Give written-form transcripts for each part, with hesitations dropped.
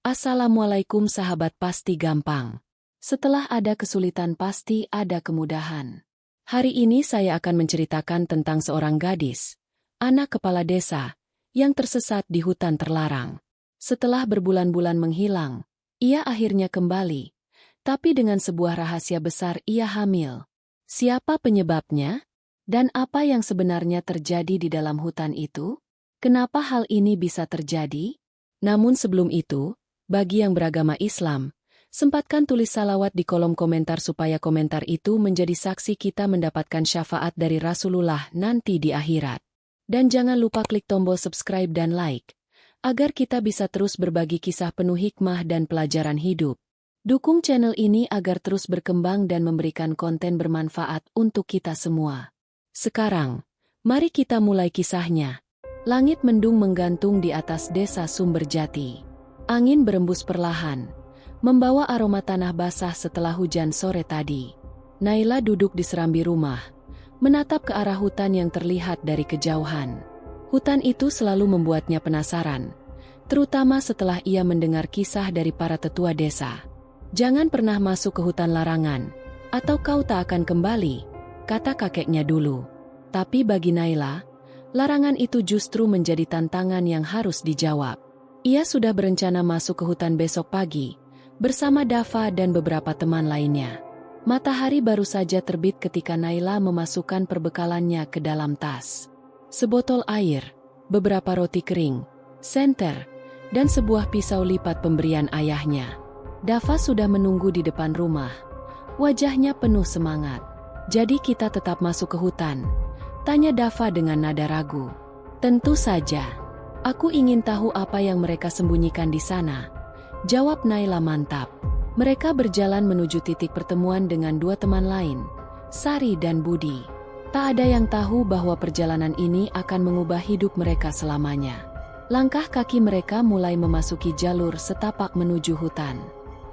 Assalamualaikum sahabat, pasti gampang. Setelah ada kesulitan pasti ada kemudahan. Hari ini saya akan menceritakan tentang seorang gadis, anak kepala desa, yang tersesat di hutan terlarang. Setelah berbulan-bulan menghilang, ia akhirnya kembali. Tapi dengan sebuah rahasia besar, ia hamil. Siapa penyebabnya? Dan apa yang sebenarnya terjadi di dalam hutan itu? Kenapa hal ini bisa terjadi? Namun sebelum itu, bagi yang beragama Islam, sempatkan tulis salawat di kolom komentar supaya komentar itu menjadi saksi kita mendapatkan syafaat dari Rasulullah nanti di akhirat. Dan jangan lupa klik tombol subscribe dan like, agar kita bisa terus berbagi kisah penuh hikmah dan pelajaran hidup. Dukung channel ini agar terus berkembang dan memberikan konten bermanfaat untuk kita semua. Sekarang, mari kita mulai kisahnya. Langit mendung menggantung di atas desa Sumberjati. Angin berembus perlahan, membawa aroma tanah basah setelah hujan sore tadi. Naila duduk di serambi rumah, menatap ke arah hutan yang terlihat dari kejauhan. Hutan itu selalu membuatnya penasaran, terutama setelah ia mendengar kisah dari para tetua desa. Jangan pernah masuk ke hutan larangan, atau kau tak akan kembali, kata kakeknya dulu. Tapi bagi Naila, larangan itu justru menjadi tantangan yang harus dijawab. Ia sudah berencana masuk ke hutan besok pagi, bersama Dava dan beberapa teman lainnya. Matahari baru saja terbit ketika Naila memasukkan perbekalannya ke dalam tas. Sebotol air, beberapa roti kering, senter, dan sebuah pisau lipat pemberian ayahnya. Dava sudah menunggu di depan rumah. Wajahnya penuh semangat. Jadi kita tetap masuk ke hutan? Tanya Dava dengan nada ragu. Tentu saja. Aku ingin tahu apa yang mereka sembunyikan di sana. Jawab Naila mantap. Mereka berjalan menuju titik pertemuan dengan dua teman lain, Sari dan Budi. Tak ada yang tahu bahwa perjalanan ini akan mengubah hidup mereka selamanya. Langkah kaki mereka mulai memasuki jalur setapak menuju hutan.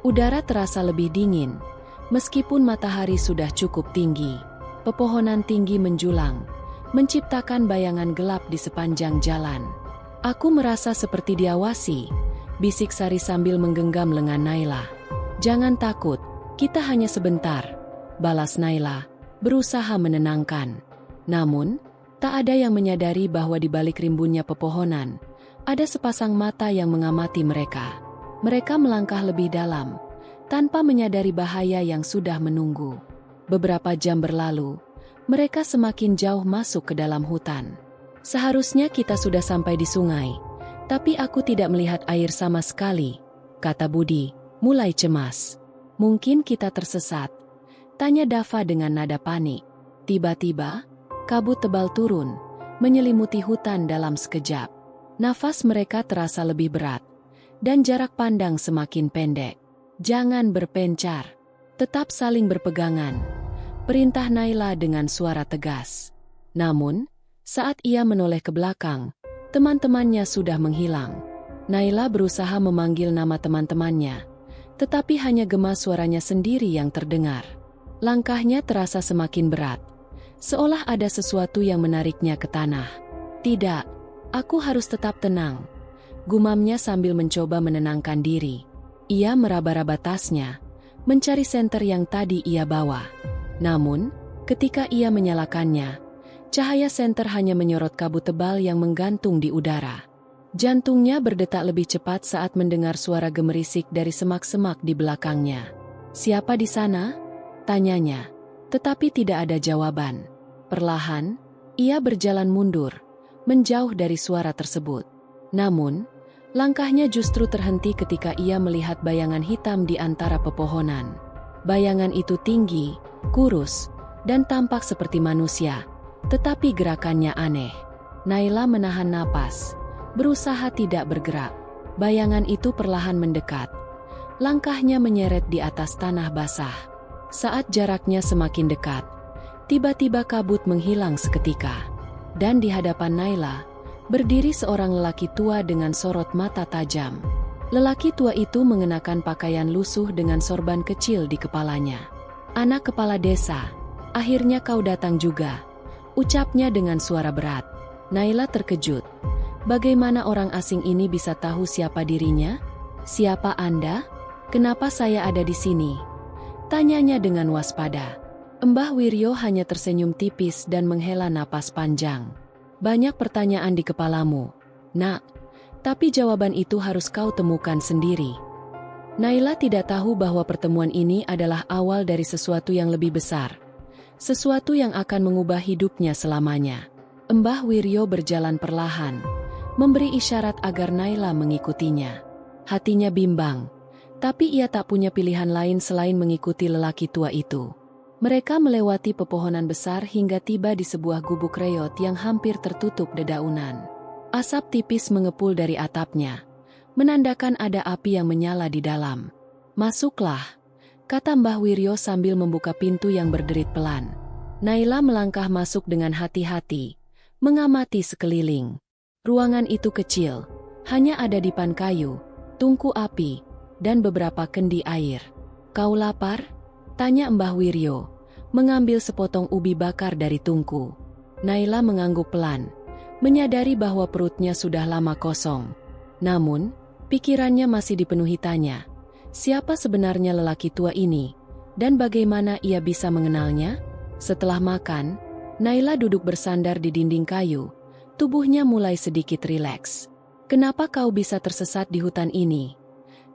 Udara terasa lebih dingin, meskipun matahari sudah cukup tinggi. Pepohonan tinggi menjulang, menciptakan bayangan gelap di sepanjang jalan. Aku merasa seperti diawasi, bisik Sari sambil menggenggam lengan Naila. Jangan takut, kita hanya sebentar, balas Naila, berusaha menenangkan. Namun, tak ada yang menyadari bahwa di balik rimbunnya pepohonan, ada sepasang mata yang mengamati mereka. Mereka melangkah lebih dalam, tanpa menyadari bahaya yang sudah menunggu. Beberapa jam berlalu, mereka semakin jauh masuk ke dalam hutan. Seharusnya kita sudah sampai di sungai, tapi aku tidak melihat air sama sekali, kata Budi, mulai cemas. Mungkin kita tersesat? Tanya Dava dengan nada panik. Tiba-tiba, kabut tebal turun, menyelimuti hutan dalam sekejap. Nafas mereka terasa lebih berat, dan jarak pandang semakin pendek. Jangan berpencar, tetap saling berpegangan, perintah Naila dengan suara tegas. Namun, saat ia menoleh ke belakang, teman-temannya sudah menghilang. Naila berusaha memanggil nama teman-temannya, tetapi hanya gema suaranya sendiri yang terdengar. Langkahnya terasa semakin berat, seolah ada sesuatu yang menariknya ke tanah. Tidak, aku harus tetap tenang, gumamnya sambil mencoba menenangkan diri. Ia meraba-raba tasnya, mencari senter yang tadi ia bawa. Namun, ketika ia menyalakannya, cahaya senter hanya menyorot kabut tebal yang menggantung di udara. Jantungnya berdetak lebih cepat saat mendengar suara gemerisik dari semak-semak di belakangnya. Siapa di sana? Tanyanya, tetapi tidak ada jawaban. Perlahan, ia berjalan mundur, menjauh dari suara tersebut. Namun, langkahnya justru terhenti ketika ia melihat bayangan hitam di antara pepohonan. Bayangan itu tinggi, kurus, dan tampak seperti manusia. Tetapi gerakannya aneh. Naila menahan napas, berusaha tidak bergerak. Bayangan itu perlahan mendekat. Langkahnya menyeret di atas tanah basah. Saat jaraknya semakin dekat, tiba-tiba kabut menghilang seketika. Dan di hadapan Naila, berdiri seorang lelaki tua dengan sorot mata tajam. Lelaki tua itu mengenakan pakaian lusuh dengan sorban kecil di kepalanya. Anak kepala desa, akhirnya kau datang juga, ucapnya dengan suara berat. Naila terkejut. Bagaimana orang asing ini bisa tahu siapa dirinya? Siapa Anda? Kenapa saya ada di sini? Tanyanya dengan waspada. Mbah Wiryo hanya tersenyum tipis dan menghela napas panjang. Banyak pertanyaan di kepalamu, Nak. Tapi jawaban itu harus kau temukan sendiri. Naila tidak tahu bahwa pertemuan ini adalah awal dari sesuatu yang lebih besar. Sesuatu yang akan mengubah hidupnya selamanya. Mbah Wiryo berjalan perlahan, memberi isyarat agar Naila mengikutinya. Hatinya bimbang, tapi ia tak punya pilihan lain selain mengikuti lelaki tua itu. Mereka melewati pepohonan besar hingga tiba di sebuah gubuk reot yang hampir tertutup dedaunan. Asap tipis mengepul dari atapnya, menandakan ada api yang menyala di dalam. Masuklah, kata Mbah Wiryo sambil membuka pintu yang berderit pelan. Naila melangkah masuk dengan hati-hati, mengamati sekeliling. Ruangan itu kecil, hanya ada dipan kayu, tungku api, dan beberapa kendi air. Kau lapar? Tanya Mbah Wiryo, mengambil sepotong ubi bakar dari tungku. Naila mengangguk pelan, menyadari bahwa perutnya sudah lama kosong. Namun, pikirannya masih dipenuhi tanya, siapa sebenarnya lelaki tua ini, dan bagaimana ia bisa mengenalnya? Setelah makan, Naila duduk bersandar di dinding kayu, tubuhnya mulai sedikit rileks. Kenapa kau bisa tersesat di hutan ini?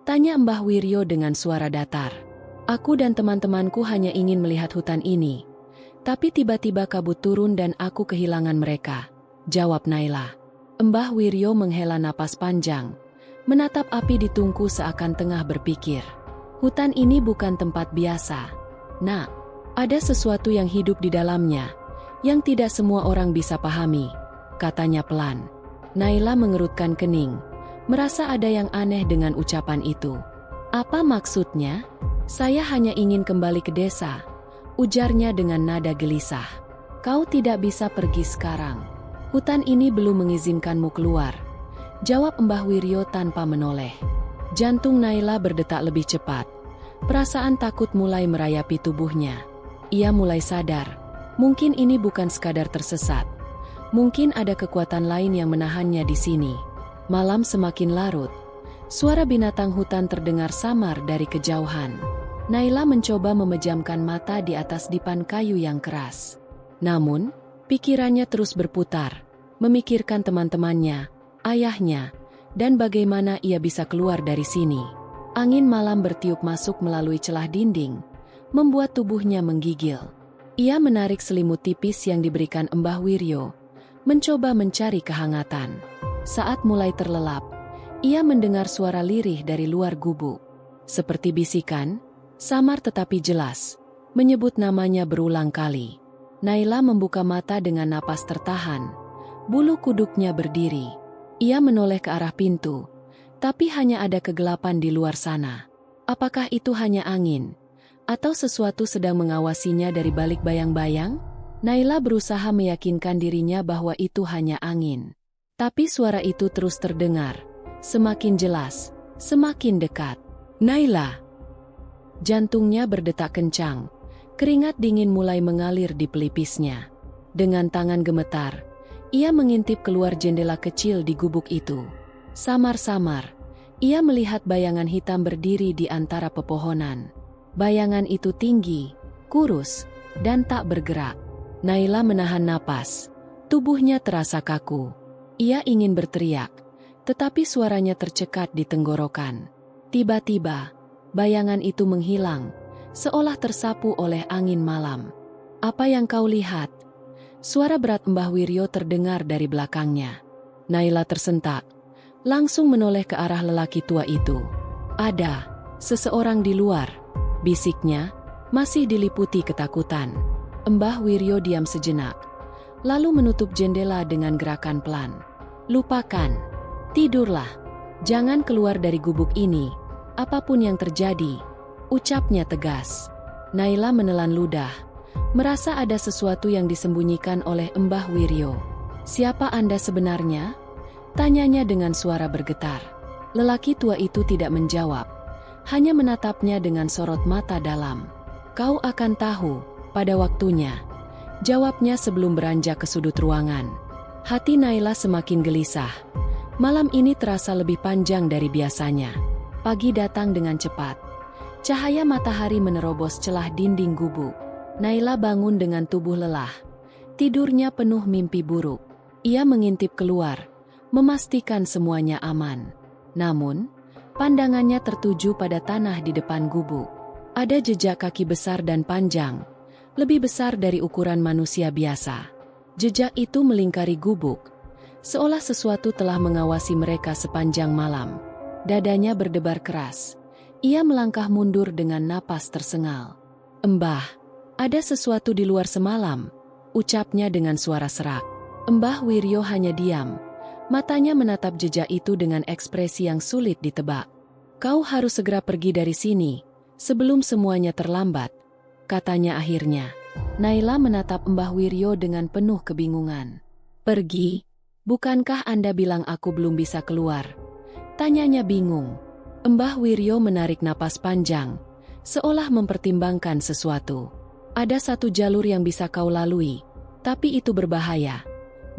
Tanya Mbah Wiryo dengan suara datar. Aku dan teman-temanku hanya ingin melihat hutan ini. Tapi tiba-tiba kabut turun dan aku kehilangan mereka, jawab Naila. Mbah Wiryo menghela napas panjang, menatap api di tungku seakan tengah berpikir. Hutan ini bukan tempat biasa. Nak, ada sesuatu yang hidup di dalamnya, yang tidak semua orang bisa pahami, katanya pelan. Naila mengerutkan kening, merasa ada yang aneh dengan ucapan itu. Apa maksudnya? Saya hanya ingin kembali ke desa, ujarnya dengan nada gelisah. Kau tidak bisa pergi sekarang. Hutan ini belum mengizinkanmu keluar, jawab Mbah Wiryo tanpa menoleh. Jantung Naila berdetak lebih cepat. Perasaan takut mulai merayapi tubuhnya. Ia mulai sadar, mungkin ini bukan sekadar tersesat. Mungkin ada kekuatan lain yang menahannya di sini. Malam semakin larut. Suara binatang hutan terdengar samar dari kejauhan. Naila mencoba memejamkan mata di atas dipan kayu yang keras. Namun, pikirannya terus berputar, memikirkan teman-temannya, ayahnya, dan bagaimana ia bisa keluar dari sini. Angin malam bertiup masuk melalui celah dinding, membuat tubuhnya menggigil. Ia menarik selimut tipis yang diberikan Mbah Wiryo, mencoba mencari kehangatan. Saat mulai terlelap, ia mendengar suara lirih dari luar gubuk. Seperti bisikan, samar tetapi jelas, menyebut namanya berulang kali. Naila membuka mata dengan napas tertahan, bulu kuduknya berdiri. Ia menoleh ke arah pintu, tapi hanya ada kegelapan di luar sana. Apakah itu hanya angin? Atau sesuatu sedang mengawasinya dari balik bayang-bayang? Naila berusaha meyakinkan dirinya bahwa itu hanya angin. Tapi suara itu terus terdengar, semakin jelas, semakin dekat. Naila! Jantungnya berdetak kencang, keringat dingin mulai mengalir di pelipisnya. Dengan tangan gemetar, ia mengintip keluar jendela kecil di gubuk itu. Samar-samar, ia melihat bayangan hitam berdiri di antara pepohonan. Bayangan itu tinggi, kurus, dan tak bergerak. Naila menahan napas, tubuhnya terasa kaku. Ia ingin berteriak, tetapi suaranya tercekat di tenggorokan. Tiba-tiba, bayangan itu menghilang, seolah tersapu oleh angin malam. Apa yang kau lihat? Suara berat Mbah Wiryo terdengar dari belakangnya. Naila tersentak, langsung menoleh ke arah lelaki tua itu. Ada seseorang di luar, bisiknya, masih diliputi ketakutan. Mbah Wiryo diam sejenak, lalu menutup jendela dengan gerakan pelan. Lupakan, tidurlah, jangan keluar dari gubuk ini. Apapun yang terjadi, ucapnya tegas. Naila menelan ludah, merasa ada sesuatu yang disembunyikan oleh Mbah Wiryo. Siapa Anda sebenarnya? Tanyanya dengan suara bergetar. Lelaki tua itu tidak menjawab, hanya menatapnya dengan sorot mata dalam. Kau akan tahu, pada waktunya, jawabnya sebelum beranjak ke sudut ruangan. Hati Naila semakin gelisah. Malam ini terasa lebih panjang dari biasanya. Pagi datang dengan cepat. Cahaya matahari menerobos celah dinding gubuk. Naila bangun dengan tubuh lelah. Tidurnya penuh mimpi buruk. Ia mengintip keluar, memastikan semuanya aman. Namun, pandangannya tertuju pada tanah di depan gubuk. Ada jejak kaki besar dan panjang, lebih besar dari ukuran manusia biasa. Jejak itu melingkari gubuk, seolah sesuatu telah mengawasi mereka sepanjang malam. Dadanya berdebar keras. Ia melangkah mundur dengan napas tersengal. "Mbah, ada sesuatu di luar semalam," ucapnya dengan suara serak. Mbah Wiryo hanya diam. Matanya menatap jejak itu dengan ekspresi yang sulit ditebak. "Kau harus segera pergi dari sini, sebelum semuanya terlambat," katanya akhirnya. Naila menatap Mbah Wiryo dengan penuh kebingungan. "Pergi? Bukankah Anda bilang aku belum bisa keluar?" tanyanya bingung. Mbah Wiryo menarik napas panjang, seolah mempertimbangkan sesuatu. "Ada satu jalur yang bisa kau lalui, tapi itu berbahaya,"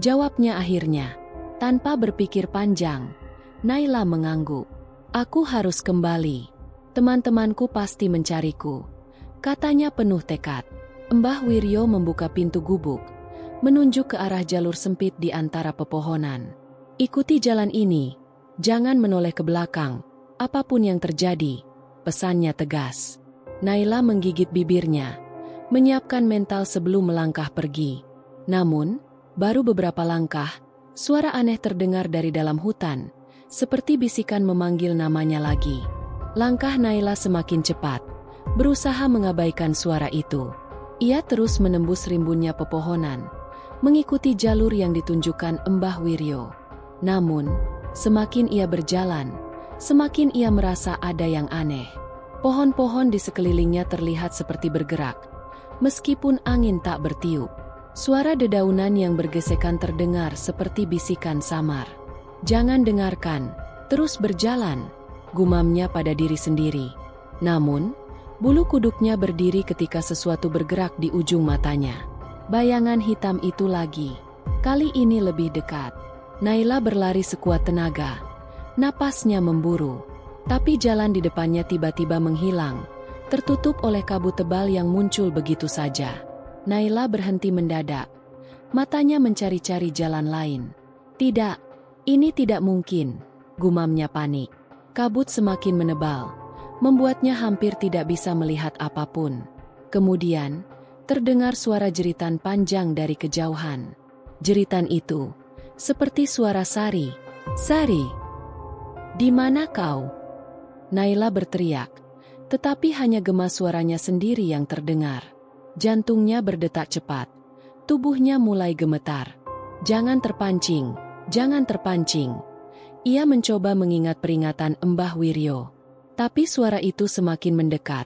jawabnya akhirnya. Tanpa berpikir panjang, Naila mengangguk. "Aku harus kembali. Teman-temanku pasti mencariku," katanya penuh tekad. Mbah Wiryo membuka pintu gubuk, menunjuk ke arah jalur sempit di antara pepohonan. "Ikuti jalan ini, jangan menoleh ke belakang. Apapun yang terjadi," pesannya tegas. Naila menggigit bibirnya, menyiapkan mental sebelum melangkah pergi. Namun, baru beberapa langkah, suara aneh terdengar dari dalam hutan, seperti bisikan memanggil namanya lagi. Langkah Naila semakin cepat, berusaha mengabaikan suara itu. Ia terus menembus rimbunnya pepohonan, mengikuti jalur yang ditunjukkan Mbah Wiryo. Namun, semakin ia berjalan, semakin ia merasa ada yang aneh. Pohon-pohon di sekelilingnya terlihat seperti bergerak, meskipun angin tak bertiup. Suara dedaunan yang bergesekan terdengar seperti bisikan samar. "Jangan dengarkan, terus berjalan," gumamnya pada diri sendiri. Namun, bulu kuduknya berdiri ketika sesuatu bergerak di ujung matanya. Bayangan hitam itu lagi. Kali ini lebih dekat. Naila berlari sekuat tenaga. Napasnya memburu, tapi jalan di depannya tiba-tiba menghilang, tertutup oleh kabut tebal yang muncul begitu saja. Naila berhenti mendadak, matanya mencari-cari jalan lain. "Tidak, ini tidak mungkin," gumamnya panik. Kabut semakin menebal, membuatnya hampir tidak bisa melihat apapun. Kemudian, terdengar suara jeritan panjang dari kejauhan. Jeritan itu seperti suara Sari. "Sari! Di mana kau?" Naila berteriak, tetapi hanya gema suaranya sendiri yang terdengar. Jantungnya berdetak cepat, tubuhnya mulai gemetar. "Jangan terpancing, jangan terpancing." Ia mencoba mengingat peringatan Mbah Wiryo, tapi suara itu semakin mendekat,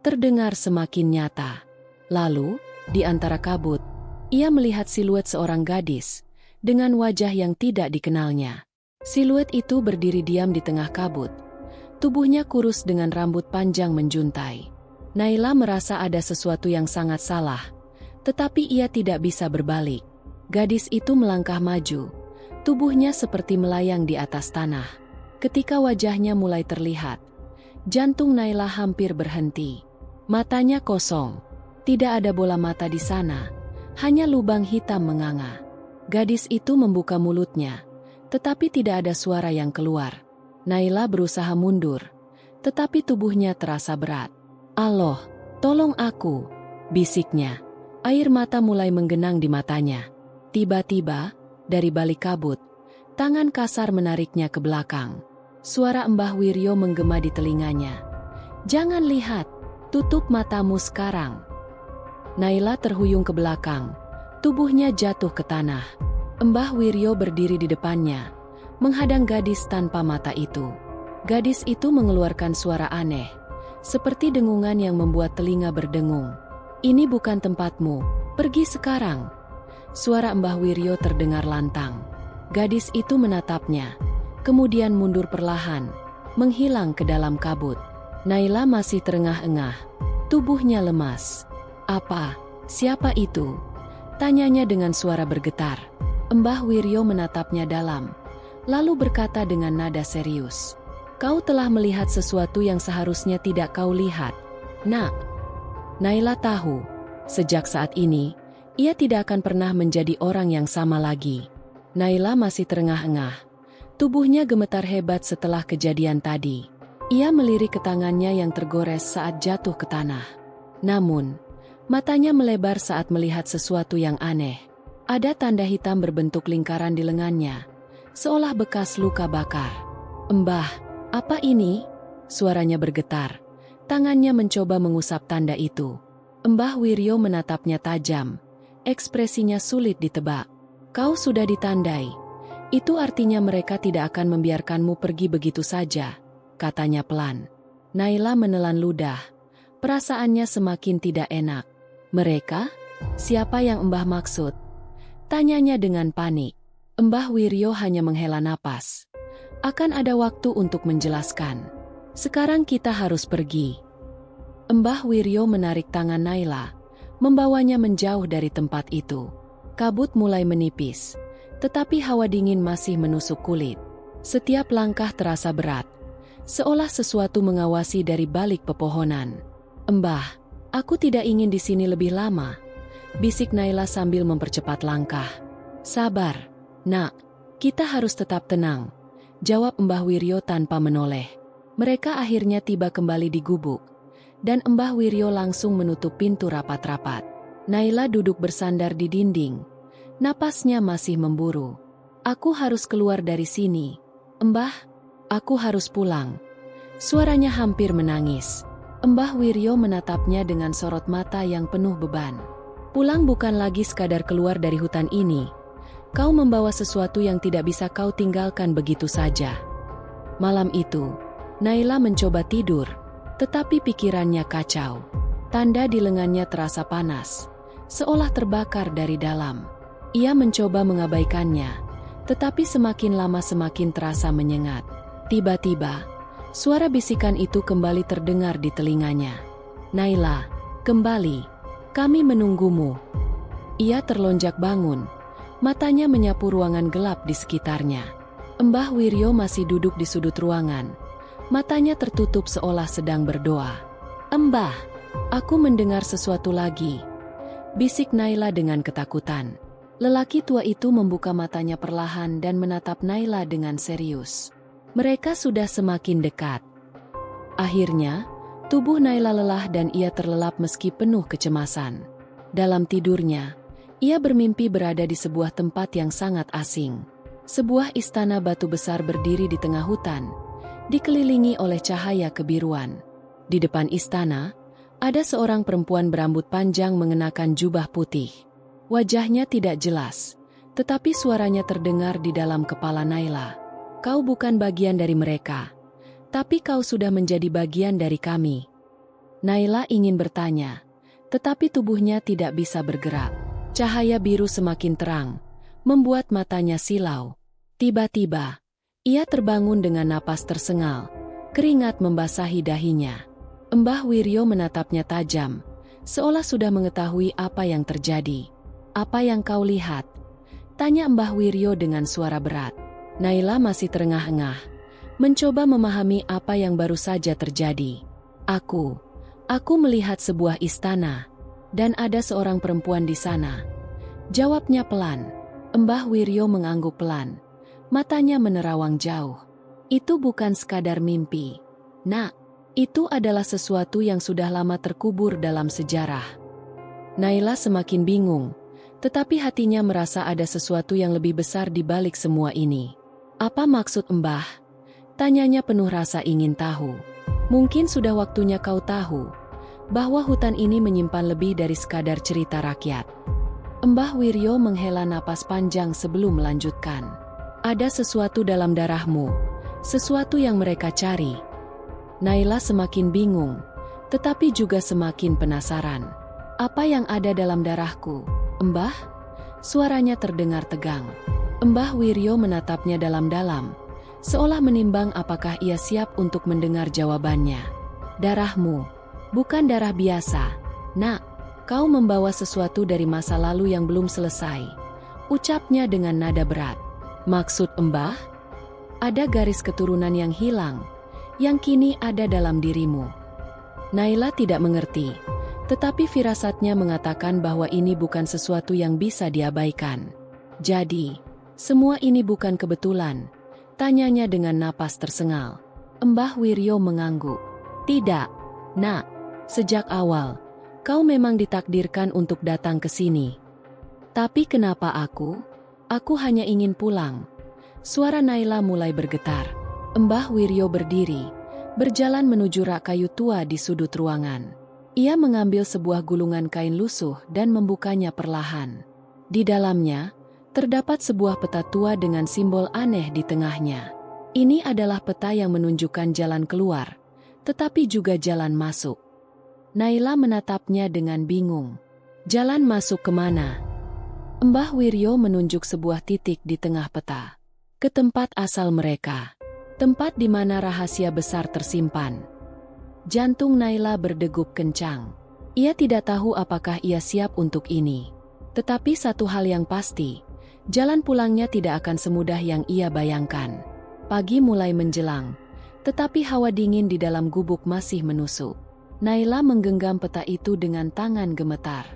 terdengar semakin nyata. Lalu, di antara kabut, ia melihat siluet seorang gadis dengan wajah yang tidak dikenalnya. Siluet itu berdiri diam di tengah kabut. Tubuhnya kurus dengan rambut panjang menjuntai. Naila merasa ada sesuatu yang sangat salah, tetapi ia tidak bisa berbalik. Gadis itu melangkah maju, tubuhnya seperti melayang di atas tanah. Ketika wajahnya mulai terlihat, jantung Naila hampir berhenti. Matanya kosong, tidak ada bola mata di sana, hanya lubang hitam menganga. Gadis itu membuka mulutnya, tetapi tidak ada suara yang keluar. Naila berusaha mundur, tetapi tubuhnya terasa berat. "Allah, tolong aku," bisiknya. Air mata mulai menggenang di matanya. Tiba-tiba, dari balik kabut, tangan kasar menariknya ke belakang. Suara Mbah Wiryo menggema di telinganya. "Jangan lihat, tutup matamu sekarang." Naila terhuyung ke belakang, tubuhnya jatuh ke tanah. Mbah Wiryo berdiri di depannya, menghadang gadis tanpa mata itu. Gadis itu mengeluarkan suara aneh, seperti dengungan yang membuat telinga berdengung. "Ini bukan tempatmu, pergi sekarang." Suara Mbah Wiryo terdengar lantang. Gadis itu menatapnya, kemudian mundur perlahan, menghilang ke dalam kabut. Naila masih terengah-engah, tubuhnya lemas. "Apa? Siapa itu?" tanyanya dengan suara bergetar. Mbah Wiryo menatapnya dalam, lalu berkata dengan nada serius, Kau telah melihat sesuatu yang seharusnya tidak kau lihat, Nak. Naila tahu, sejak saat ini, ia tidak akan pernah menjadi orang yang sama lagi. Naila masih terengah-engah. Tubuhnya gemetar hebat setelah kejadian tadi. Ia melirik ke tangannya yang tergores saat jatuh ke tanah. Namun, matanya melebar saat melihat sesuatu yang aneh. Ada tanda hitam berbentuk lingkaran di lengannya, seolah bekas luka bakar. "Mbah, apa ini?" Suaranya bergetar. Tangannya mencoba mengusap tanda itu. Mbah Wiryo menatapnya tajam. Ekspresinya sulit ditebak. "Kau sudah ditandai. Itu artinya mereka tidak akan membiarkanmu pergi begitu saja," katanya pelan. Naila menelan ludah. Perasaannya semakin tidak enak. "Mereka? Siapa yang Mbah maksud?" tanyanya dengan panik. Mbah Wiryo hanya menghela napas. "Akan ada waktu untuk menjelaskan. Sekarang kita harus pergi." Mbah Wiryo menarik tangan Naila, membawanya menjauh dari tempat itu. Kabut mulai menipis, tetapi hawa dingin masih menusuk kulit. Setiap langkah terasa berat, seolah sesuatu mengawasi dari balik pepohonan. "Mbah, aku tidak ingin di sini lebih lama," bisik Naila sambil mempercepat langkah. "Sabar, Nak, kita harus tetap tenang," jawab Mbah Wiryo tanpa menoleh. Mereka akhirnya tiba kembali di gubuk, dan Mbah Wiryo langsung menutup pintu rapat-rapat. Naila duduk bersandar di dinding. Napasnya masih memburu. "Aku harus keluar dari sini. Mbah, aku harus pulang." Suaranya hampir menangis. Mbah Wiryo menatapnya dengan sorot mata yang penuh beban. "Pulang bukan lagi sekadar keluar dari hutan ini. Kau membawa sesuatu yang tidak bisa kau tinggalkan begitu saja." Malam itu, Naila mencoba tidur, tetapi pikirannya kacau. Tanda di lengannya terasa panas, seolah terbakar dari dalam. Ia mencoba mengabaikannya, tetapi semakin lama semakin terasa menyengat. Tiba-tiba, suara bisikan itu kembali terdengar di telinganya. "Naila, kembali. Kami menunggumu." Ia terlonjak bangun, matanya menyapu ruangan gelap di sekitarnya. Mbah Wiryo masih duduk di sudut ruangan. Matanya tertutup seolah sedang berdoa. "Mbah, aku mendengar sesuatu lagi," bisik Naila dengan ketakutan. Lelaki tua itu membuka matanya perlahan dan menatap Naila dengan serius. Mereka sudah semakin dekat. Akhirnya, tubuh Naila lelah dan ia terlelap meski penuh kecemasan. Dalam tidurnya, ia bermimpi berada di sebuah tempat yang sangat asing. Sebuah istana batu besar berdiri di tengah hutan, dikelilingi oleh cahaya kebiruan. Di depan istana, ada seorang perempuan berambut panjang mengenakan jubah putih. Wajahnya tidak jelas, tetapi suaranya terdengar di dalam kepala Naila. "Kau bukan bagian dari mereka, tapi kau sudah menjadi bagian dari kami." Naila ingin bertanya, tetapi tubuhnya tidak bisa bergerak. Cahaya biru semakin terang, membuat matanya silau. Tiba-tiba, ia terbangun dengan napas tersengal, keringat membasahi dahinya. Mbah Wiryo menatapnya tajam, seolah sudah mengetahui apa yang terjadi. "Apa yang kau lihat?" tanya Mbah Wiryo dengan suara berat. Naila masih terengah-engah, mencoba memahami apa yang baru saja terjadi. Aku melihat sebuah istana, dan ada seorang perempuan di sana," jawabnya pelan. Mbah Wiryo mengangguk pelan, matanya menerawang jauh. "Itu bukan sekadar mimpi, Nak. Itu adalah sesuatu yang sudah lama terkubur dalam sejarah." Naila semakin bingung, tetapi hatinya merasa ada sesuatu yang lebih besar di balik semua ini. "Apa maksud Mbah?" tanyanya penuh rasa ingin tahu. "Mungkin sudah waktunya kau tahu bahwa hutan ini menyimpan lebih dari sekadar cerita rakyat." Mbah Wiryo menghela napas panjang sebelum melanjutkan. "Ada sesuatu dalam darahmu, sesuatu yang mereka cari." Naila semakin bingung, tetapi juga semakin penasaran. "Apa yang ada dalam darahku, Mbah?" Suaranya terdengar tegang. Mbah Wiryo menatapnya dalam-dalam, seolah menimbang apakah ia siap untuk mendengar jawabannya. "Darahmu, bukan darah biasa, Nak. Kau membawa sesuatu dari masa lalu yang belum selesai," ucapnya dengan nada berat. "Maksud Mbah? Ada garis keturunan yang hilang, yang kini ada dalam dirimu. Naila tidak mengerti, tetapi firasatnya mengatakan bahwa ini bukan sesuatu yang bisa diabaikan. Jadi, semua ini bukan kebetulan, tanyanya dengan napas tersengal. Mbah Wiryo mengangguk. Tidak, Nak. Sejak awal, kau memang ditakdirkan untuk datang ke sini. Tapi kenapa aku? Aku hanya ingin pulang. Suara Naila mulai bergetar. Mbah Wiryo berdiri, berjalan menuju rak kayu tua di sudut ruangan. Ia mengambil sebuah gulungan kain lusuh dan membukanya perlahan. Di dalamnya, terdapat sebuah peta tua dengan simbol aneh di tengahnya. Ini adalah peta yang menunjukkan jalan keluar, tetapi juga jalan masuk. Naila menatapnya dengan bingung. Jalan masuk kemana? Mbah Wiryo menunjuk sebuah titik di tengah peta. Ke tempat asal mereka. Tempat di mana rahasia besar tersimpan. Jantung Naila berdegup kencang. Ia tidak tahu apakah ia siap untuk ini. Tetapi satu hal yang pasti, jalan pulangnya tidak akan semudah yang ia bayangkan. Pagi mulai menjelang, tetapi hawa dingin di dalam gubuk masih menusuk. Naila menggenggam peta itu dengan tangan gemetar.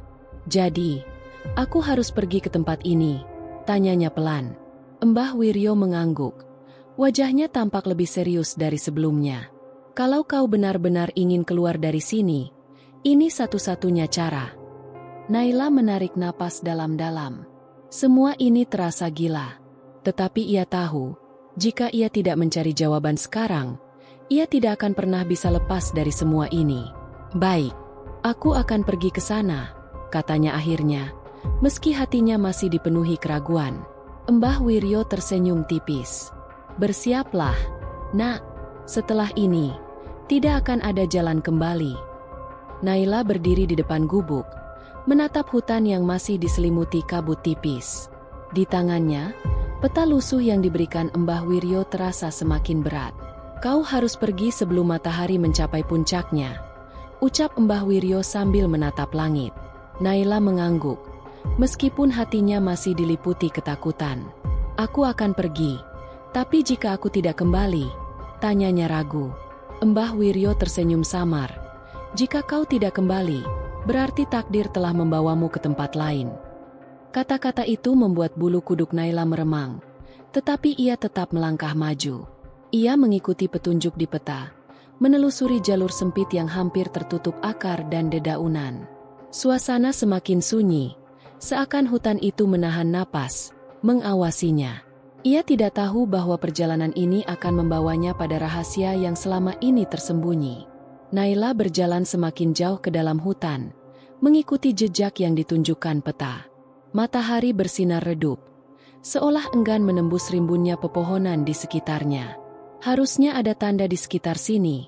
Jadi, aku harus pergi ke tempat ini, tanyanya pelan. Mbah Wiryo mengangguk. Wajahnya tampak lebih serius dari sebelumnya. Kalau kau benar-benar ingin keluar dari sini, ini satu-satunya cara. Naila menarik napas dalam-dalam. Semua ini terasa gila. Tetapi ia tahu, jika ia tidak mencari jawaban sekarang, ia tidak akan pernah bisa lepas dari semua ini. Baik, aku akan pergi ke sana, katanya akhirnya, meski hatinya masih dipenuhi keraguan. Mbah Wiryo tersenyum tipis. Bersiaplah, Nak. Setelah ini, tidak akan ada jalan kembali. Naila berdiri di depan gubuk, menatap hutan yang masih diselimuti kabut tipis. Di tangannya, peta lusuh yang diberikan Mbah Wiryo terasa semakin berat. Kau harus pergi sebelum matahari mencapai puncaknya, ucap Mbah Wiryo sambil menatap langit. Naila mengangguk, meskipun hatinya masih diliputi ketakutan. Aku akan pergi, tapi jika aku tidak kembali, tanyanya ragu. Mbah Wiryo tersenyum samar. Jika kau tidak kembali, berarti takdir telah membawamu ke tempat lain. Kata-kata itu membuat bulu kuduk Naila meremang, tetapi ia tetap melangkah maju. Ia mengikuti petunjuk di peta, menelusuri jalur sempit yang hampir tertutup akar dan dedaunan. Suasana semakin sunyi, seakan hutan itu menahan napas, mengawasinya. Ia tidak tahu bahwa perjalanan ini akan membawanya pada rahasia yang selama ini tersembunyi. Naila berjalan semakin jauh ke dalam hutan, mengikuti jejak yang ditunjukkan peta. Matahari bersinar redup, seolah enggan menembus rimbunnya pepohonan di sekitarnya. Harusnya ada tanda di sekitar sini,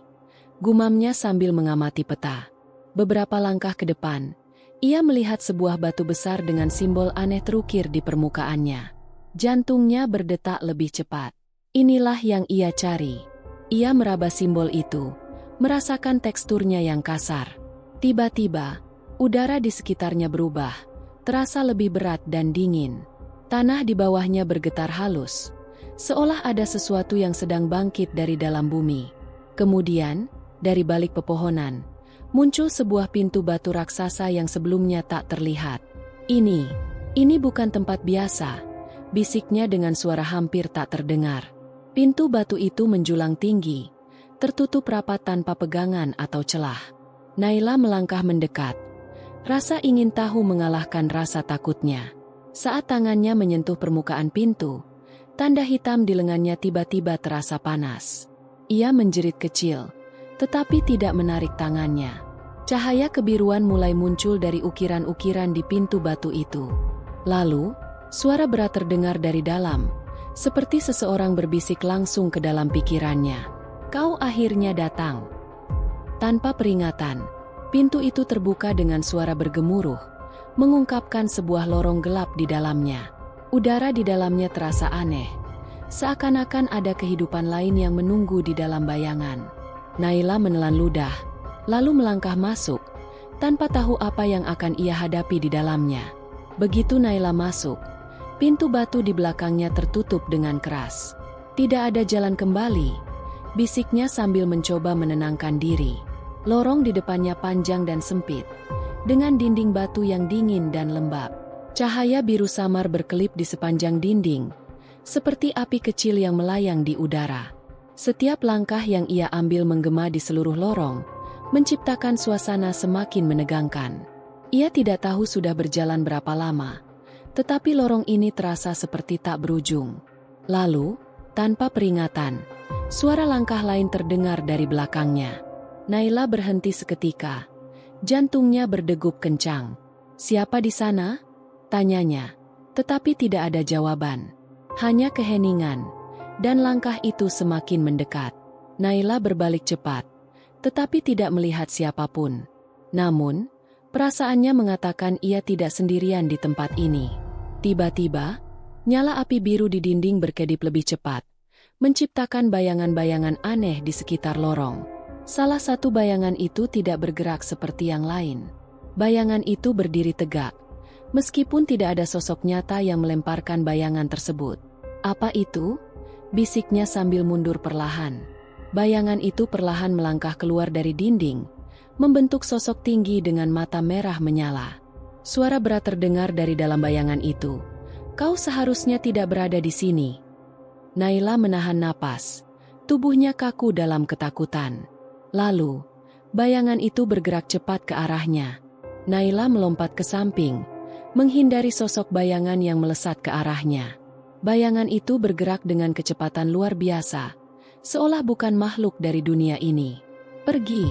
gumamnya sambil mengamati peta. Beberapa langkah ke depan, ia melihat sebuah batu besar dengan simbol aneh terukir di permukaannya. Jantungnya berdetak lebih cepat. Inilah yang ia cari. Ia meraba simbol itu, merasakan teksturnya yang kasar. Tiba-tiba, udara di sekitarnya berubah, terasa lebih berat dan dingin. Tanah di bawahnya bergetar halus, seolah ada sesuatu yang sedang bangkit dari dalam bumi. Kemudian, dari balik pepohonan, muncul sebuah pintu batu raksasa yang sebelumnya tak terlihat. Ini bukan tempat biasa, bisiknya dengan suara hampir tak terdengar. Pintu batu itu menjulang tinggi, tertutup rapat tanpa pegangan atau celah. Naila melangkah mendekat. Rasa ingin tahu mengalahkan rasa takutnya. Saat tangannya menyentuh permukaan pintu, tanda hitam di lengannya tiba-tiba terasa panas. Ia menjerit kecil, tetapi tidak menarik tangannya. Cahaya kebiruan mulai muncul dari ukiran-ukiran di pintu batu itu. Lalu, suara berat terdengar dari dalam, seperti seseorang berbisik langsung ke dalam pikirannya. Kau akhirnya datang. Tanpa peringatan, pintu itu terbuka dengan suara bergemuruh, mengungkapkan sebuah lorong gelap di dalamnya. Udara di dalamnya terasa aneh, seakan-akan ada kehidupan lain yang menunggu di dalam bayangan. Naila menelan ludah, lalu melangkah masuk, tanpa tahu apa yang akan ia hadapi di dalamnya. Begitu Naila masuk, pintu batu di belakangnya tertutup dengan keras. Tidak ada jalan kembali. bisiknya sambil mencoba menenangkan diri. Lorong di depannya panjang dan sempit, dengan dinding batu yang dingin dan lembab. Cahaya biru samar berkelip di sepanjang dinding, seperti api kecil yang melayang di udara. Setiap langkah yang ia ambil menggema di seluruh lorong, menciptakan suasana semakin menegangkan. Ia tidak tahu sudah berjalan berapa lama, tetapi lorong ini terasa seperti tak berujung. Lalu, tanpa peringatan, suara langkah lain terdengar dari belakangnya. Naila berhenti seketika. Jantungnya berdegup kencang. "Siapa di sana?" tanyanya. Tetapi tidak ada jawaban. Hanya keheningan. Dan langkah itu semakin mendekat. Naila berbalik cepat, tetapi tidak melihat siapapun. Namun, perasaannya mengatakan ia tidak sendirian di tempat ini. Tiba-tiba, nyala api biru di dinding berkedip lebih cepat, menciptakan bayangan-bayangan aneh di sekitar lorong. Salah satu bayangan itu tidak bergerak seperti yang lain. Bayangan itu berdiri tegak, meskipun tidak ada sosok nyata yang melemparkan bayangan tersebut. "Apa itu?" bisiknya sambil mundur perlahan. Bayangan itu perlahan melangkah keluar dari dinding, membentuk sosok tinggi dengan mata merah menyala. Suara berat terdengar dari dalam bayangan itu. "Kau seharusnya tidak berada di sini." Naila menahan napas, tubuhnya kaku dalam ketakutan. Lalu, bayangan itu bergerak cepat ke arahnya. Naila melompat ke samping, menghindari sosok bayangan yang melesat ke arahnya. Bayangan itu bergerak dengan kecepatan luar biasa, seolah bukan makhluk dari dunia ini. "Pergi!"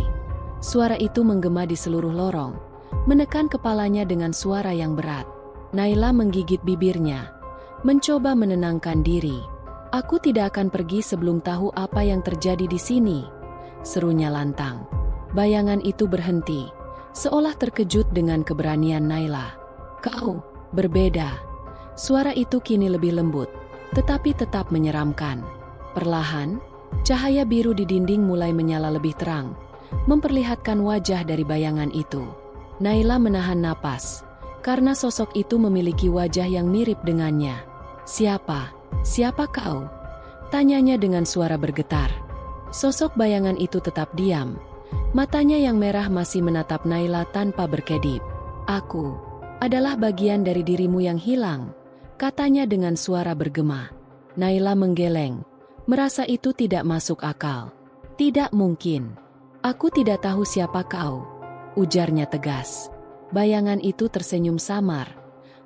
Suara itu menggema di seluruh lorong, menekan kepalanya dengan suara yang berat. Naila menggigit bibirnya, mencoba menenangkan diri. "Aku tidak akan pergi sebelum tahu apa yang terjadi di sini," serunya lantang. Bayangan itu berhenti, seolah terkejut dengan keberanian Naila. "Kau berbeda." Suara itu kini lebih lembut, tetapi tetap menyeramkan. Perlahan, cahaya biru di dinding mulai menyala lebih terang, memperlihatkan wajah dari bayangan itu. Naila menahan napas, karena sosok itu memiliki wajah yang mirip dengannya. Siapa kau?" tanyanya dengan suara bergetar. Sosok bayangan itu tetap diam. Matanya yang merah masih menatap Naila tanpa berkedip. "Aku adalah bagian dari dirimu yang hilang," katanya dengan suara bergema. Naila menggeleng, merasa itu tidak masuk akal. "Tidak mungkin. Aku tidak tahu siapa kau," ujarnya tegas. Bayangan itu tersenyum samar,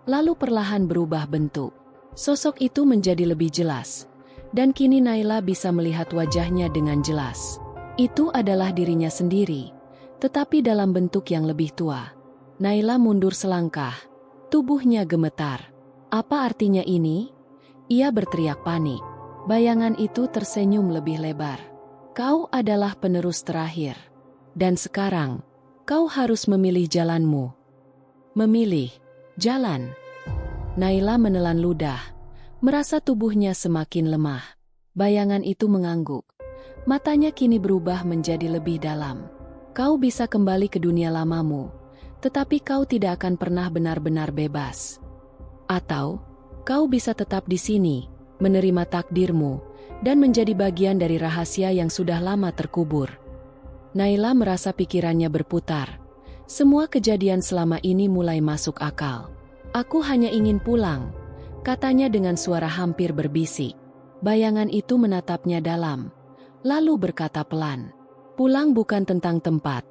lalu perlahan berubah bentuk. Sosok itu menjadi lebih jelas. Dan kini Naila bisa melihat wajahnya dengan jelas. Itu adalah dirinya sendiri, tetapi dalam bentuk yang lebih tua. Naila mundur selangkah, tubuhnya gemetar. "Apa artinya ini?" Ia berteriak panik. Bayangan itu tersenyum lebih lebar. "Kau adalah penerus terakhir. Dan sekarang, kau harus memilih jalanmu." "Memilih jalan?" Naila menelan ludah, merasa tubuhnya semakin lemah. Bayangan itu mengangguk. Matanya kini berubah menjadi lebih dalam. "Kau bisa kembali ke dunia lamamu, tetapi kau tidak akan pernah benar-benar bebas. Atau, kau bisa tetap di sini, menerima takdirmu, dan menjadi bagian dari rahasia yang sudah lama terkubur." Naila merasa pikirannya berputar. Semua kejadian selama ini mulai masuk akal. "Aku hanya ingin pulang," katanya dengan suara hampir berbisik. Bayangan itu menatapnya dalam, lalu berkata pelan, "Pulang bukan tentang tempat,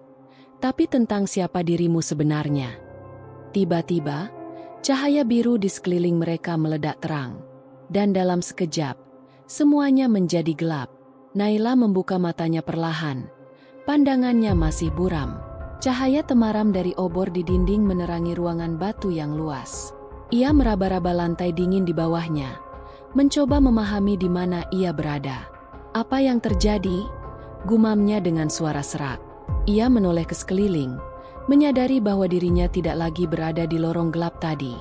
tapi tentang siapa dirimu sebenarnya." Tiba-tiba, cahaya biru di sekeliling mereka meledak terang. Dan dalam sekejap, semuanya menjadi gelap. Naila membuka matanya perlahan. Pandangannya masih buram. Cahaya temaram dari obor di dinding menerangi ruangan batu yang luas. Ia meraba-raba lantai dingin di bawahnya, mencoba memahami di mana ia berada. "Apa yang terjadi?" gumamnya dengan suara serak. Ia menoleh ke sekeliling, menyadari bahwa dirinya tidak lagi berada di lorong gelap tadi.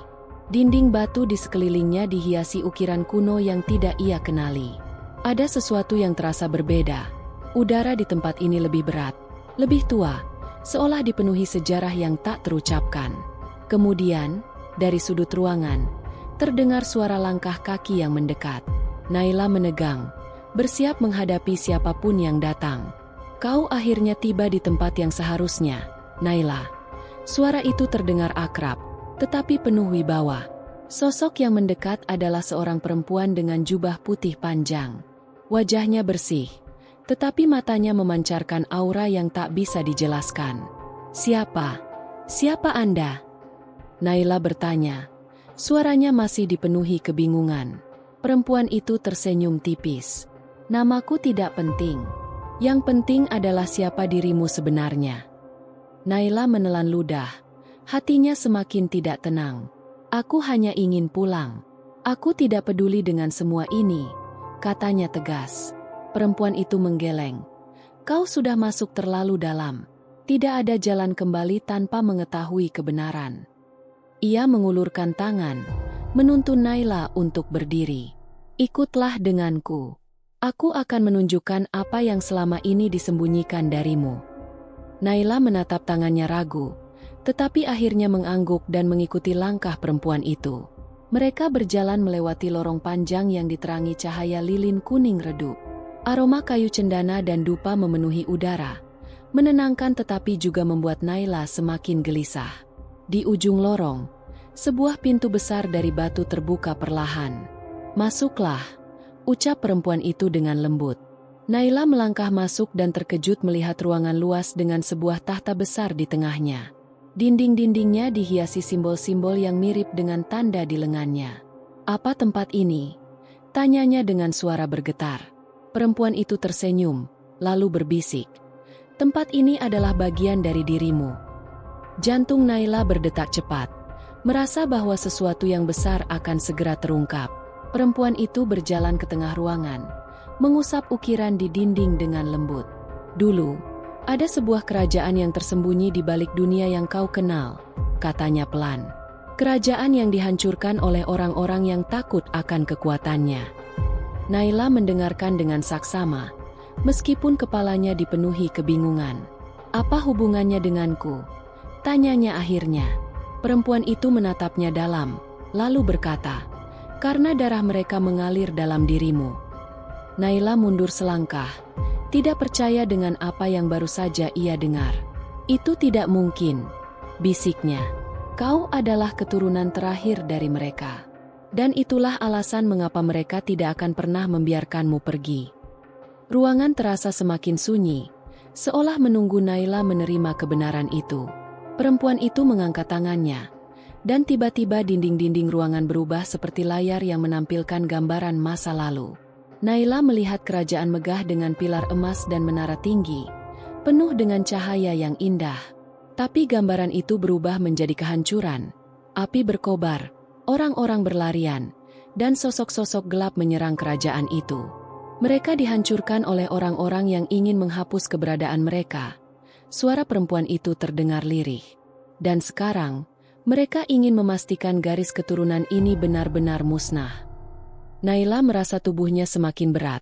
Dinding batu di sekelilingnya dihiasi ukiran kuno yang tidak ia kenali. Ada sesuatu yang terasa berbeda. Udara di tempat ini lebih berat, lebih tua, seolah dipenuhi sejarah yang tak terucapkan. Kemudian, dari sudut ruangan, terdengar suara langkah kaki yang mendekat. Naila menegang, bersiap menghadapi siapapun yang datang. Kau akhirnya tiba di tempat yang seharusnya, Naila. Suara itu terdengar akrab, tetapi penuh wibawa. Sosok yang mendekat adalah seorang perempuan dengan jubah putih panjang. Wajahnya bersih, tetapi matanya memancarkan aura yang tak bisa dijelaskan. Siapa? Siapa Anda? Naila bertanya. Suaranya masih dipenuhi kebingungan. Perempuan itu tersenyum tipis. Namaku tidak penting. Yang penting adalah siapa dirimu sebenarnya. Naila menelan ludah. Hatinya semakin tidak tenang. Aku hanya ingin pulang. Aku tidak peduli dengan semua ini, katanya tegas. Perempuan itu menggeleng. Kau sudah masuk terlalu dalam. Tidak ada jalan kembali tanpa mengetahui kebenaran. Ia mengulurkan tangan, menuntun Naila untuk berdiri. Ikutlah denganku. Aku akan menunjukkan apa yang selama ini disembunyikan darimu. Naila menatap tangannya ragu, tetapi akhirnya mengangguk dan mengikuti langkah perempuan itu. Mereka berjalan melewati lorong panjang yang diterangi cahaya lilin kuning redup. Aroma kayu cendana dan dupa memenuhi udara, menenangkan tetapi juga membuat Naila semakin gelisah. Di ujung lorong, sebuah pintu besar dari batu terbuka perlahan. Masuklah, ucap perempuan itu dengan lembut. Naila melangkah masuk dan terkejut melihat ruangan luas dengan sebuah tahta besar di tengahnya. Dinding-dindingnya dihiasi simbol-simbol yang mirip dengan tanda di lengannya. Apa tempat ini? Tanyanya dengan suara bergetar. Perempuan itu tersenyum, lalu berbisik. Tempat ini adalah bagian dari dirimu. Jantung Naila berdetak cepat, merasa bahwa sesuatu yang besar akan segera terungkap. Perempuan itu berjalan ke tengah ruangan, mengusap ukiran di dinding dengan lembut. Dulu, ada sebuah kerajaan yang tersembunyi di balik dunia yang kau kenal, katanya pelan. Kerajaan yang dihancurkan oleh orang-orang yang takut akan kekuatannya. Naila mendengarkan dengan saksama, meskipun kepalanya dipenuhi kebingungan. Apa hubungannya denganku? Tanyanya akhirnya. Perempuan itu menatapnya dalam, lalu berkata, karena darah mereka mengalir dalam dirimu. Naila mundur selangkah, tidak percaya dengan apa yang baru saja ia dengar. Itu tidak mungkin, bisiknya. Kau adalah keturunan terakhir dari mereka. Dan itulah alasan mengapa mereka tidak akan pernah membiarkanmu pergi. Ruangan terasa semakin sunyi, seolah menunggu Naila menerima kebenaran itu. Perempuan itu mengangkat tangannya, dan tiba-tiba dinding-dinding ruangan berubah seperti layar yang menampilkan gambaran masa lalu. Naila melihat kerajaan megah dengan pilar emas dan menara tinggi, penuh dengan cahaya yang indah. Tapi gambaran itu berubah menjadi kehancuran. Api berkobar, orang-orang berlarian, dan sosok-sosok gelap menyerang kerajaan itu. Mereka dihancurkan oleh orang-orang yang ingin menghapus keberadaan mereka. Suara perempuan itu terdengar lirih. Dan sekarang, mereka ingin memastikan garis keturunan ini benar-benar musnah. Naila merasa tubuhnya semakin berat.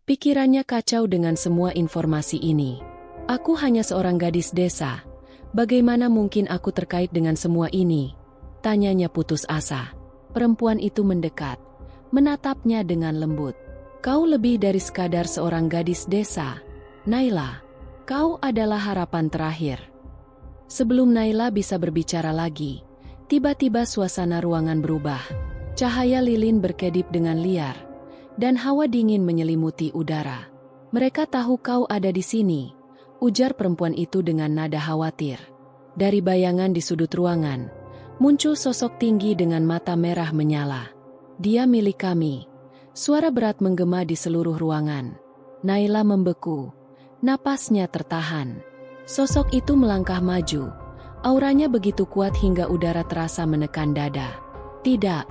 Pikirannya kacau dengan semua informasi ini. Aku hanya seorang gadis desa. Bagaimana mungkin aku terkait dengan semua ini? Tanyanya putus asa. Perempuan itu mendekat, menatapnya dengan lembut. Kau lebih dari sekadar seorang gadis desa, Naila. Kau adalah harapan terakhir. Sebelum Naila bisa berbicara lagi, tiba-tiba suasana ruangan berubah. Cahaya lilin berkedip dengan liar, dan hawa dingin menyelimuti udara. Mereka tahu kau ada di sini, ujar perempuan itu dengan nada khawatir. Dari bayangan di sudut ruangan, muncul sosok tinggi dengan mata merah menyala. Dia milik kami. Suara berat menggema di seluruh ruangan. Naila membeku. Napasnya tertahan. Sosok itu melangkah maju. Auranya begitu kuat hingga udara terasa menekan dada. Tidak,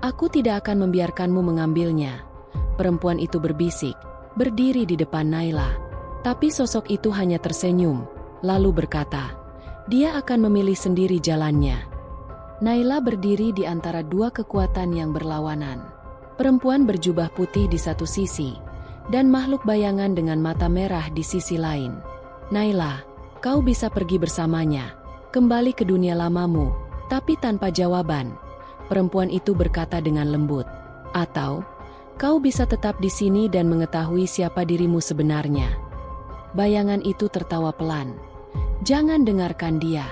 aku tidak akan membiarkanmu mengambilnya. Perempuan itu berbisik, berdiri di depan Naila. Tapi sosok itu hanya tersenyum, lalu berkata, dia akan memilih sendiri jalannya. Naila berdiri di antara dua kekuatan yang berlawanan. Perempuan berjubah putih di satu sisi, dan makhluk bayangan dengan mata merah di sisi lain. Naila, kau bisa pergi bersamanya, kembali ke dunia lamamu, tapi tanpa jawaban. Perempuan itu berkata dengan lembut. Atau, Kau bisa tetap di sini dan mengetahui siapa dirimu sebenarnya. Bayangan itu tertawa pelan. Jangan dengarkan dia.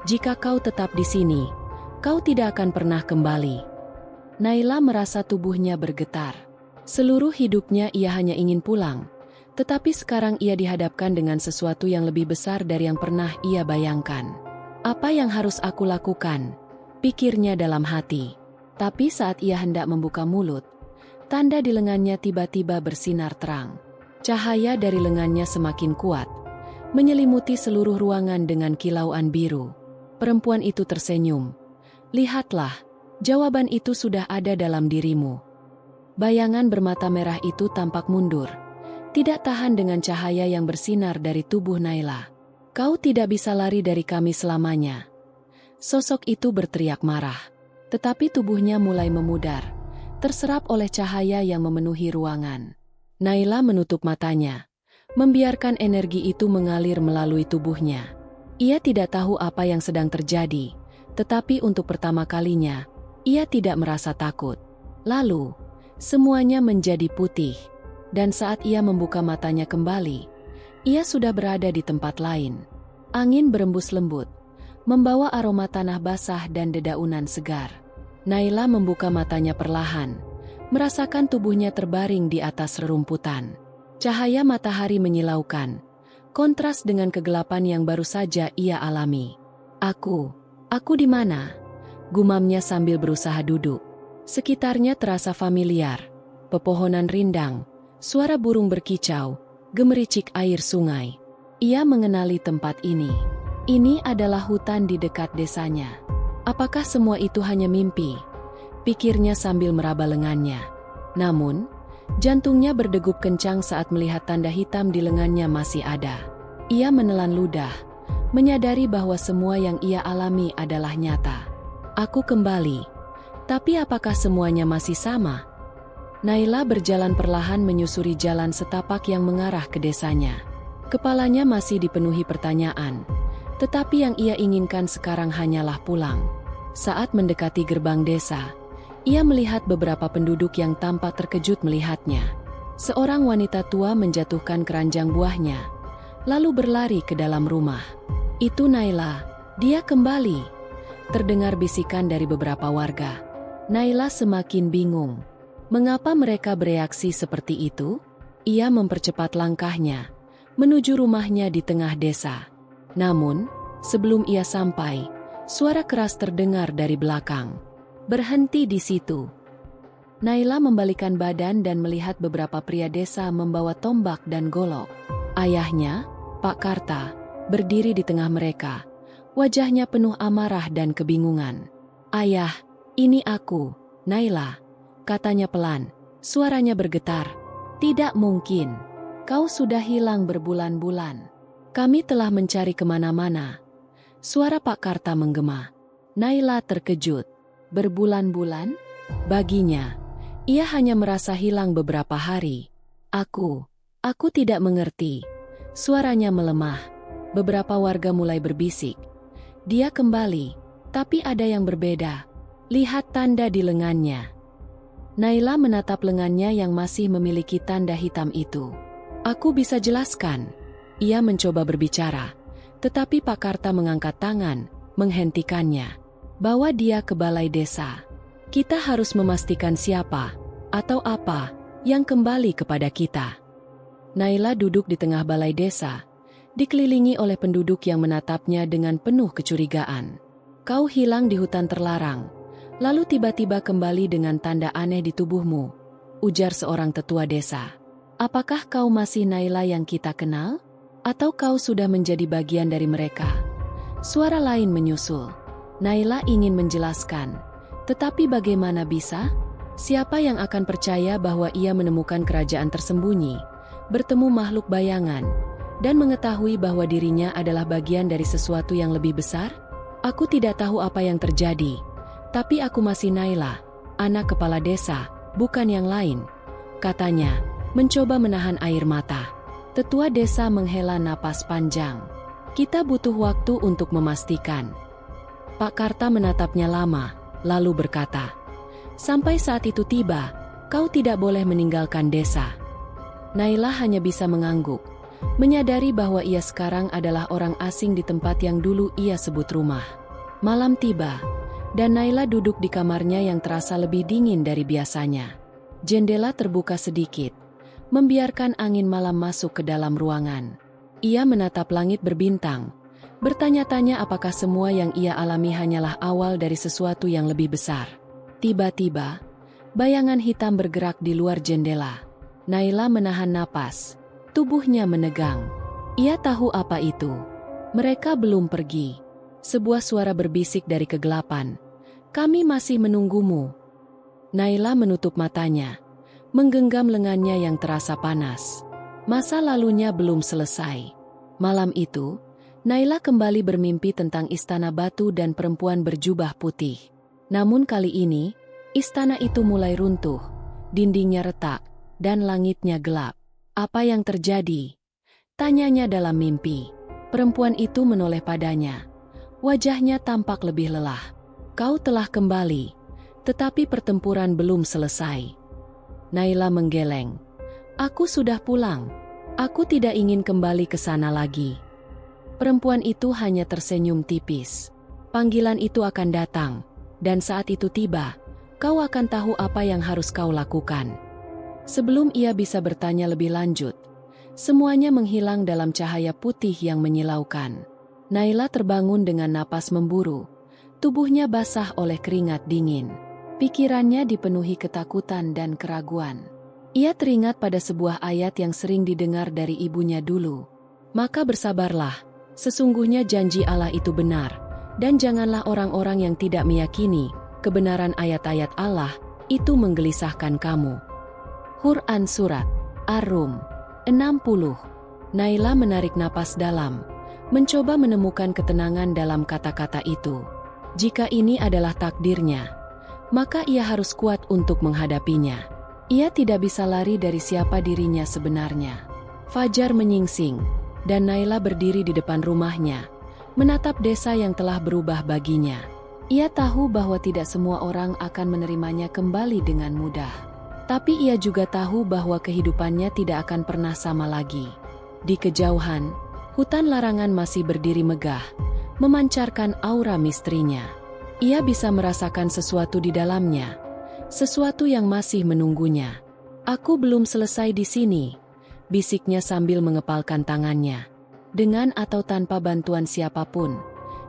Jika kau tetap di sini, kau tidak akan pernah kembali. Naila merasa tubuhnya bergetar. Seluruh hidupnya ia hanya ingin pulang. Tetapi sekarang ia dihadapkan dengan sesuatu yang lebih besar dari yang pernah ia bayangkan. Apa yang harus aku lakukan? Pikirnya dalam hati. Tapi saat ia hendak membuka mulut, tanda di lengannya tiba-tiba bersinar terang. Cahaya dari lengannya semakin kuat, menyelimuti seluruh ruangan dengan kilauan biru. Perempuan itu tersenyum. Lihatlah, jawaban itu sudah ada dalam dirimu. Bayangan bermata merah itu tampak mundur. Tidak tahan dengan cahaya yang bersinar dari tubuh Naila. Kau tidak bisa lari dari kami selamanya. Sosok itu berteriak marah. Tetapi tubuhnya mulai memudar, terserap oleh cahaya yang memenuhi ruangan. Naila menutup matanya, membiarkan energi itu mengalir melalui tubuhnya. Ia tidak tahu apa yang sedang terjadi, tetapi untuk pertama kalinya, ia tidak merasa takut. Lalu, semuanya menjadi putih. Dan saat ia membuka matanya kembali, ia sudah berada di tempat lain. Angin berembus lembut, membawa aroma tanah basah dan dedaunan segar. Naila membuka matanya perlahan, merasakan tubuhnya terbaring di atas rerumputan. Cahaya matahari menyilaukan, kontras dengan kegelapan yang baru saja ia alami. Aku di mana? Gumamnya sambil berusaha duduk. Sekitarnya terasa familiar, pepohonan rindang, suara burung berkicau, gemericik air sungai. Ia mengenali tempat ini. Ini adalah hutan di dekat desanya. Apakah semua itu hanya mimpi? Pikirnya sambil meraba lengannya. Namun, jantungnya berdegup kencang saat melihat tanda hitam di lengannya masih ada. Ia menelan ludah, menyadari bahwa semua yang ia alami adalah nyata. Aku kembali. Tapi apakah semuanya masih sama? Naila berjalan perlahan menyusuri jalan setapak yang mengarah ke desanya. Kepalanya masih dipenuhi pertanyaan, tetapi yang ia inginkan sekarang hanyalah pulang. Saat mendekati gerbang desa, ia melihat beberapa penduduk yang tampak terkejut melihatnya. Seorang wanita tua menjatuhkan keranjang buahnya, lalu berlari ke dalam rumah. Itu Naila, dia kembali. Terdengar bisikan dari beberapa warga. Naila semakin bingung. Mengapa mereka bereaksi seperti itu? Ia mempercepat langkahnya, menuju rumahnya di tengah desa. Namun, sebelum ia sampai, suara keras terdengar dari belakang. Berhenti di situ. Naila membalikkan badan dan melihat beberapa pria desa membawa tombak dan golok. Ayahnya, Pak Karta, berdiri di tengah mereka. Wajahnya penuh amarah dan kebingungan. Ayah, ini aku, Naila. Katanya pelan, suaranya bergetar. Tidak mungkin, kau sudah hilang berbulan-bulan. Kami telah mencari kemana-mana. Suara Pak Karta menggema. Naila terkejut. Berbulan-bulan? Baginya, ia hanya merasa hilang beberapa hari. Aku tidak mengerti. Suaranya melemah. Beberapa warga mulai berbisik. Dia kembali, tapi ada yang berbeda. Lihat tanda di lengannya. Naila menatap lengannya yang masih memiliki tanda hitam itu. Aku bisa jelaskan. Ia mencoba berbicara, tetapi Pak Karta mengangkat tangan, menghentikannya. Bawa dia ke balai desa. Kita harus memastikan siapa, atau apa, yang kembali kepada kita. Naila duduk di tengah balai desa, dikelilingi oleh penduduk yang menatapnya dengan penuh kecurigaan. Kau hilang di hutan terlarang. Lalu tiba-tiba kembali dengan tanda aneh di tubuhmu, ujar seorang tetua desa. Apakah kau masih Naila yang kita kenal? Atau kau sudah menjadi bagian dari mereka? Suara lain menyusul. Naila ingin menjelaskan, tetapi bagaimana bisa? Siapa yang akan percaya bahwa ia menemukan kerajaan tersembunyi, bertemu makhluk bayangan, dan mengetahui bahwa dirinya adalah bagian dari sesuatu yang lebih besar? Aku tidak tahu apa yang terjadi. Tapi aku masih Naila, anak kepala desa, bukan yang lain, katanya, mencoba menahan air mata. Tetua desa menghela napas panjang. Kita butuh waktu untuk memastikan. Pak Karta menatapnya lama, lalu berkata, sampai saat itu tiba, Kau tidak boleh meninggalkan desa. Naila hanya bisa mengangguk, menyadari bahwa ia sekarang adalah orang asing di tempat yang dulu ia sebut rumah. Malam tiba, dan Naila duduk di kamarnya yang terasa lebih dingin dari biasanya. Jendela terbuka sedikit, membiarkan angin malam masuk ke dalam ruangan. Ia menatap langit berbintang, bertanya-tanya apakah semua yang ia alami hanyalah awal dari sesuatu yang lebih besar. Tiba-tiba, bayangan hitam bergerak di luar jendela. Naila menahan napas, tubuhnya menegang. Ia tahu apa itu. Mereka belum pergi. Sebuah suara berbisik dari kegelapan. Kami masih menunggumu. Naila menutup matanya, menggenggam lengannya yang terasa panas. Masa lalunya belum selesai. Malam itu, Naila kembali bermimpi tentang istana batu dan perempuan berjubah putih. Namun kali ini, istana itu mulai runtuh, dindingnya retak, dan langitnya gelap. Apa yang terjadi? Tanyanya dalam mimpi. Perempuan itu menoleh padanya. Wajahnya tampak lebih lelah. Kau telah kembali, tetapi pertempuran belum selesai. Naila menggeleng. Aku sudah pulang. Aku tidak ingin kembali ke sana lagi. Perempuan itu hanya tersenyum tipis. Panggilan itu akan datang, dan saat itu tiba, kau akan tahu apa yang harus kau lakukan. Sebelum ia bisa bertanya lebih lanjut, semuanya menghilang dalam cahaya putih yang menyilaukan. Naila terbangun dengan napas memburu. Tubuhnya basah oleh keringat dingin. Pikirannya dipenuhi ketakutan dan keraguan. Ia teringat pada sebuah ayat yang sering didengar dari ibunya dulu. Maka bersabarlah, sesungguhnya janji Allah itu benar, dan janganlah orang-orang yang tidak meyakini kebenaran ayat-ayat Allah itu menggelisahkan kamu. Quran Surat Ar-Rum 60. Naila menarik napas dalam, mencoba menemukan ketenangan dalam kata-kata itu. Jika ini adalah takdirnya, maka ia harus kuat untuk menghadapinya. Ia tidak bisa lari dari siapa dirinya sebenarnya. Fajar menyingsing, dan Naila berdiri di depan rumahnya, menatap desa yang telah berubah baginya. Ia tahu bahwa tidak semua orang akan menerimanya kembali dengan mudah. Tapi ia juga tahu bahwa kehidupannya tidak akan pernah sama lagi. Di kejauhan, hutan larangan masih berdiri megah, memancarkan aura misterinya. Ia bisa merasakan sesuatu di dalamnya, sesuatu yang masih menunggunya. Aku belum selesai di sini, bisiknya sambil mengepalkan tangannya. Dengan atau tanpa bantuan siapapun,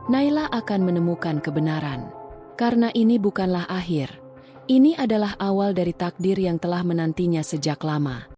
Naila akan menemukan kebenaran. Karena ini bukanlah akhir. Ini adalah awal dari takdir yang telah menantinya sejak lama.